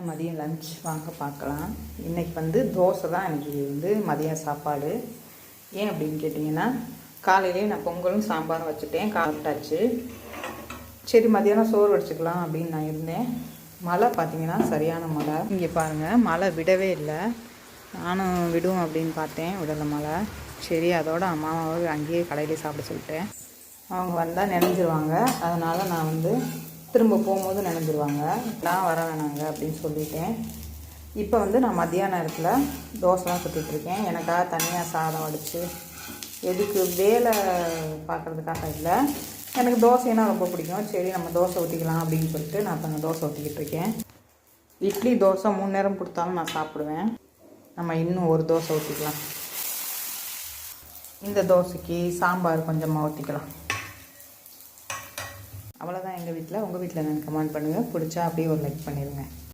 மதியம் லஞ்ச் வாங்க பார்க்கலாம். இன்றைக்கி வந்து தோசை தான் எனக்கு மதியம் சாப்பாடு. ஏன் அப்படின்னு கேட்டிங்கன்னா, காலையிலேயே நான் பொங்கலும் சாம்பாரும் வச்சுட்டேன், காப்பிட்டாச்சு. சரி மதியானம் சோறு வச்சுக்கலாம் அப்படின்னு நான் இருந்தேன். மழை பார்த்திங்கன்னா சரியான மழை. இங்கே பாருங்கள், மழை விடவே இல்லை. நானும் விடும் அப்படின்னு பார்த்தேன், விடலை மழை. சரி அதோட அம்மாவை அங்கேயே கடையிலே சாப்பிட சொல்லிட்டேன். அவங்க வந்தால் நினைஞ்சிருவாங்க, அதனால் நான் திரும்ப போகும்போது நினைஞ்சிருவாங்க, நான் வர வேணாங்க அப்படின்னு சொல்லிட்டேன். இப்போ நான் மதியான நேரத்தில் தோசைலாம் சுட்டுட்ருக்கேன். எனக்காக தனியாக சாதம் வடித்து எதுக்கு வேலை பார்க்குறதுக்காக இல்லை, எனக்கு தோசைன்னா ரொம்ப பிடிக்கும். சரி நம்ம தோசை ஊற்றிக்கலாம் அப்படின்னு சொல்லிட்டு நான் இப்போ தோசை ஊற்றிக்கிட்டு இருக்கேன். இட்லி தோசை 3 நேரம் கொடுத்தாலும் நான் சாப்பிடுவேன். நம்ம இன்னும் ஒரு தோசை ஊற்றிக்கலாம். இந்த தோசைக்கு சாம்பார் கொஞ்சமாக ஊற்றிக்கலாம். அவ்வளோதான் எங்கள் வீட்டில். உங்கள் வீட்டில் என்னென்னு கமெண்ட் பண்ணுங்கள். பிடிச்சா அப்படியே ஒரு லைக் பண்ணிடுங்க.